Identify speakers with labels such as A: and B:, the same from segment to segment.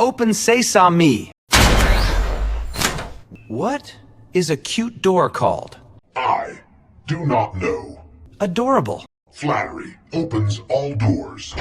A: Open sesame. What is a cute door called?
B: I do not know.
A: Adorable.
B: Flattery opens all doors.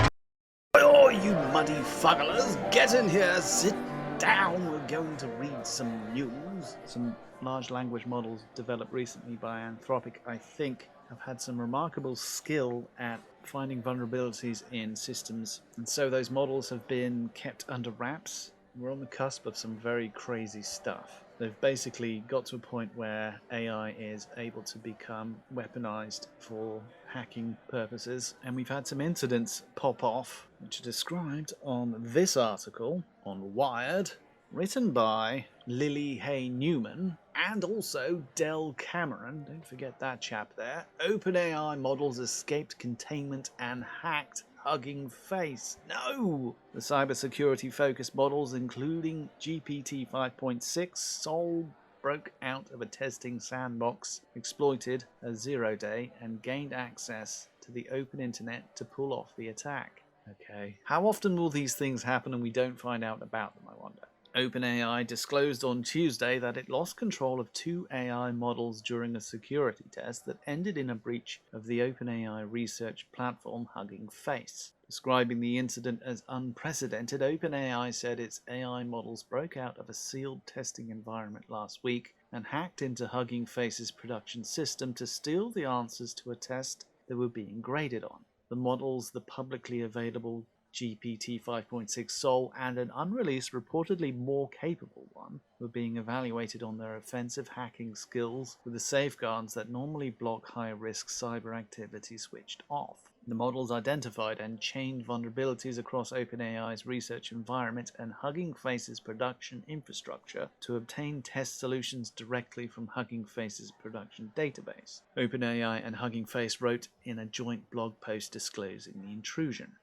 C: Oh, you muddy fugglers, get in here, sit down. We're going to read some news. Some large language models developed recently by Anthropic, I think, have had some remarkable skill at finding vulnerabilities in systems. And so those models have been kept under wraps. We're on the cusp of some very crazy stuff. They've basically got to a point where AI is able to become weaponized for hacking purposes, and we've had some incidents pop off, which are described on this article on Wired, written by Lily Hay Newman and also Del Cameron. Don't forget that chap there. OpenAI models escaped containment and hacked Hugging Face. No! The cybersecurity focused models, including GPT 5.6, Sol, broke out of a testing sandbox, exploited a 0-day, and gained access to the open internet to pull off the attack. Okay. How often will these things happen and we don't find out about them, I wonder? OpenAI disclosed on Tuesday that it lost control of 2 AI models during a security test that ended in a breach of the OpenAI research platform Hugging Face. Describing the incident as unprecedented, OpenAI said its AI models broke out of a sealed testing environment last week and hacked into Hugging Face's production system to steal the answers to a test they were being graded on. The models, the publicly available GPT 5.6 Sol and an unreleased, reportedly more capable one, were being evaluated on their offensive hacking skills with the safeguards that normally block high-risk cyber activity switched off. The models identified and chained vulnerabilities across OpenAI's research environment and Hugging Face's production infrastructure to obtain test solutions directly from Hugging Face's production database. OpenAI and Hugging Face wrote in a joint blog post disclosing the intrusion.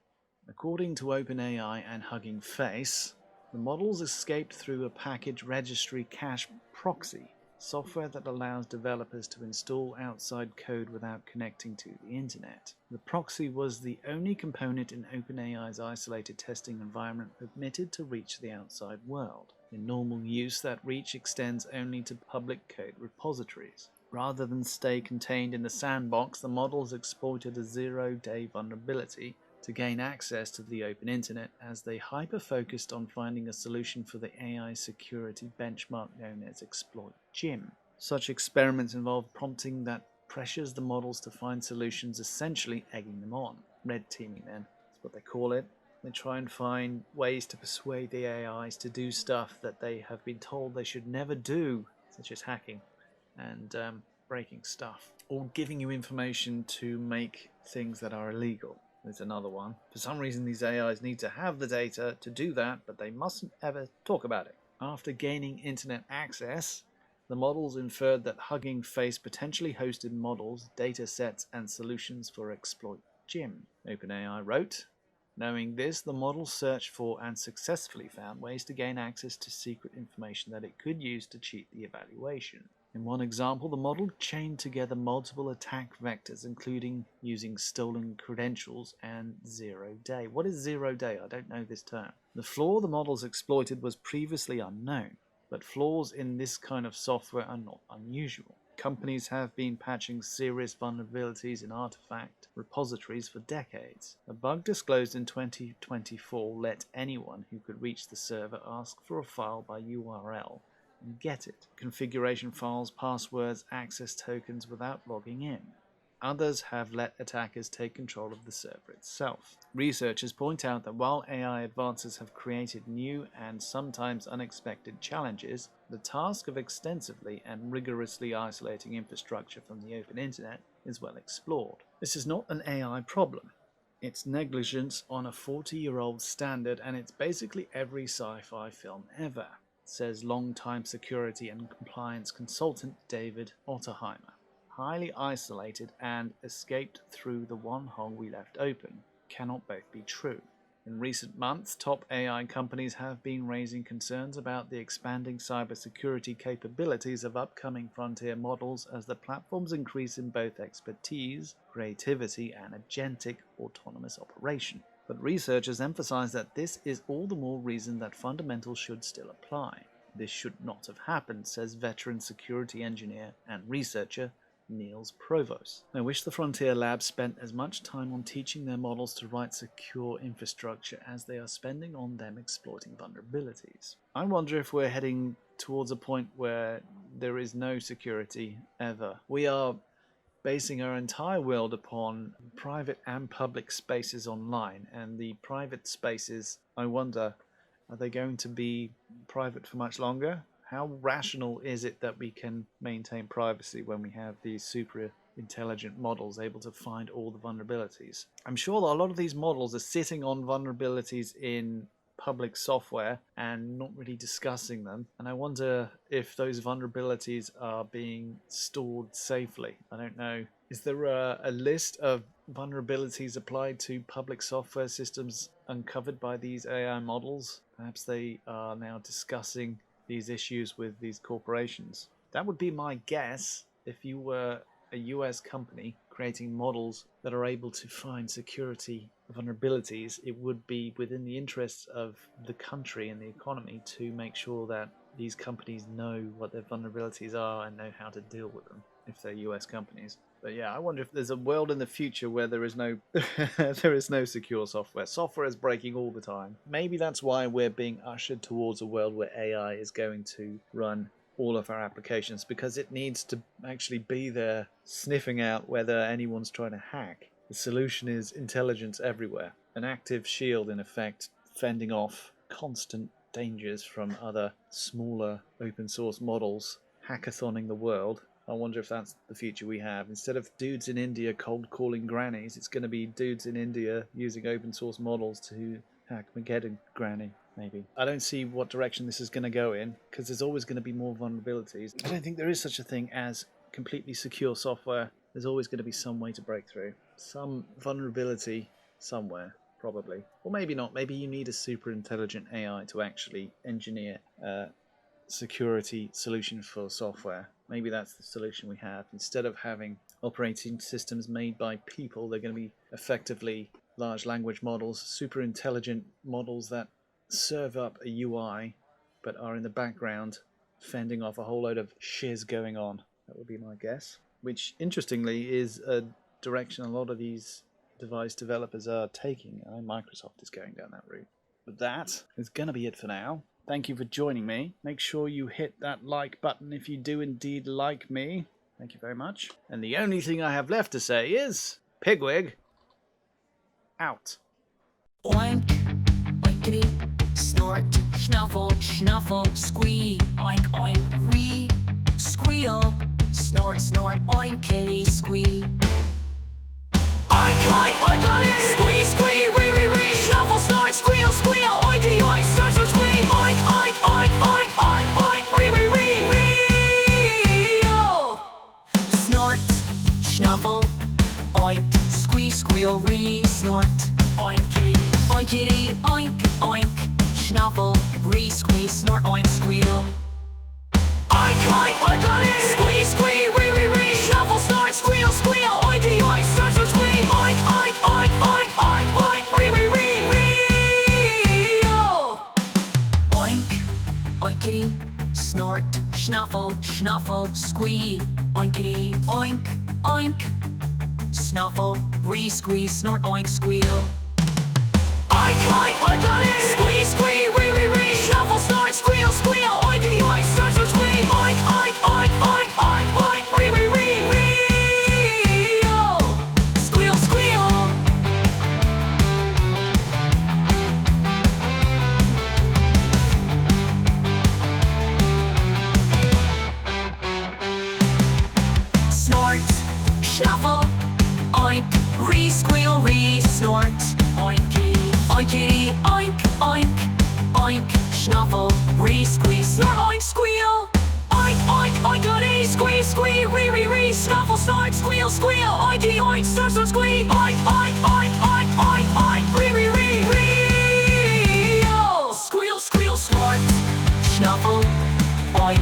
C: According to OpenAI and Hugging Face, the models escaped through a package registry cache proxy, software that allows developers to install outside code without connecting to the internet. The proxy was the only component in OpenAI's isolated testing environment permitted to reach the outside world. In normal use, that reach extends only to public code repositories. Rather than stay contained in the sandbox, the models exploited a 0-day vulnerability to gain access to the open internet as they hyper-focused on finding a solution for the AI security benchmark known as ExploitGym. Such experiments involve prompting that pressures the models to find solutions, essentially egging them on. Red teaming then, that's what they call it. They try and find ways to persuade the AIs to do stuff that they have been told they should never do, such as hacking and breaking stuff, or giving you information to make things that are illegal. There's another one. For some reason, these AIs need to have the data to do that, but they mustn't ever talk about it. After gaining internet access, the models inferred that Hugging Face potentially hosted models, data sets, and solutions for ExploitGym. OpenAI wrote, knowing this, the model searched for and successfully found ways to gain access to secret information that it could use to cheat the evaluation. In one example, the model chained together multiple attack vectors, including using stolen credentials and 0-day. What is 0-day? I don't know this term. The flaw the models exploited was previously unknown, but flaws in this kind of software are not unusual. Companies have been patching serious vulnerabilities in artifact repositories for decades. A bug disclosed in 2024 let anyone who could reach the server ask for a file by URL and get it. Configuration files, passwords, access tokens without logging in. Others have let attackers take control of the server itself. Researchers point out that while AI advances have created new and sometimes unexpected challenges, the task of extensively and rigorously isolating infrastructure from the open internet is well explored. This is not an AI problem. It's negligence on a 40-year-old standard, and it's basically every sci-fi film ever, says longtime security and compliance consultant David Otterheimer. Highly isolated and escaped through the one hole we left open cannot both be true. In recent months, top AI companies have been raising concerns about the expanding cybersecurity capabilities of upcoming frontier models as the platforms increase in both expertise, creativity, and agentic autonomous operation. But researchers emphasize that this is all the more reason that fundamentals should still apply. This should not have happened, says veteran security engineer and researcher Niels Provost. I wish the Frontier Labs spent as much time on teaching their models to write secure infrastructure as they are spending on them exploiting vulnerabilities. I wonder if we're heading towards a point where there is no security ever. We are basing our entire world upon private and public spaces online, and the private spaces, I wonder, are they going to be private for much longer? How rational is it that we can maintain privacy when we have these super intelligent models able to find all the vulnerabilities? I'm sure that a lot of these models are sitting on vulnerabilities in public software and not really discussing them, and I wonder if those vulnerabilities are being stored safely. I don't know. Is there a list of vulnerabilities applied to public software systems uncovered by these AI models? Perhaps they are now discussing these issues with these corporations. That would be my guess. If you were a US company creating models that are able to find security vulnerabilities, it would be within the interests of the country and the economy to make sure that these companies know what their vulnerabilities are and know how to deal with them if they're US companies. But yeah, I wonder if there's a world in the future where there is no there is no secure software. Software is breaking all the time. Maybe that's why we're being ushered towards a world where AI is going to run all of our applications, because it needs to actually be there sniffing out whether anyone's trying to hack. The solution is intelligence everywhere. An active shield, in effect, fending off constant dangers from other smaller open source models hackathoning the world. I wonder if that's the future we have. Instead of dudes in India cold calling grannies, it's going to be dudes in India using open source models to hackmageddon granny. Maybe. I don't see what direction this is going to go in, because there's always going to be more vulnerabilities. I don't think there is such a thing as completely secure software. There's always going to be some way to break through. Some vulnerability somewhere, probably. Or maybe not. Maybe you need a super intelligent AI to actually engineer a security solution for software. Maybe that's the solution we have. Instead of having operating systems made by people, they're going to be effectively large language models, super intelligent models that serve up a UI but are in the background fending off a whole load of shiz going on. That would be my guess. Which, interestingly, is a direction a lot of these device developers are taking. I know Microsoft is going down that route. But that is going to be it for now. Thank you for joining me. Make sure you hit that like button if you do indeed like me. Thank you very much. And the only thing I have left to say is, Pigwig, out.
D: Oink, oinkity, snort, snuffle, snuffle, squee, oink, oink, ree, squeal, snort, snort, oinkity, squee. Oink, oink, oink, squee, squee, ree, ree, ree, snuffle, snort, squeal, squeal, oinky, oink, snort, snort, squee, oink, oink, oink, oink, oink, oink, ree, ree, ree, ree, oh. Snort, snuffle, oink, squee, squeal, ree, snort, oinkity, oinkity, oink, oink, snuffle, ree, squee, snort, oink, squeal. Oink, oink, oink, oink, squee, squee, ree, ree, ree, snuffle, snort, squeal, squeal, oinky, oink, snort, snort, squee, oink, oink, oink, oink, oink, oink, ree, ree, ree, ree, oh. Oink, oinkity, snort, snuffle, snuffle, squee, oinkity, oink, oink, snuffle, ree, squee, snort, oink, squeal. Oink, oink, oink, oink, squee, squee, ree, ree, ree, snuffle, snort, squeal, squeal, oinky, oink, snort, snort, squee, oink, oink, oink, oink, oink, oink, ree, ree, ree, ree, oh. Squeal, squeal. Snort, snuffle, oink, ree, squeal, ree, snort, oinky, oinkity, oink, oink, oink, snuffle, ree, squee, snort, oink, squeal. Oink, oink, oinkity, squee, squee, ree, ree, ree, snuffle, snort, squeal, squeal, oinky, oink, snort, snort, squee, oink, oink, oink, oink, oink, oink, ree, ree, ree, ree, oh. Squeal, squeal, snort, snuffle, oink,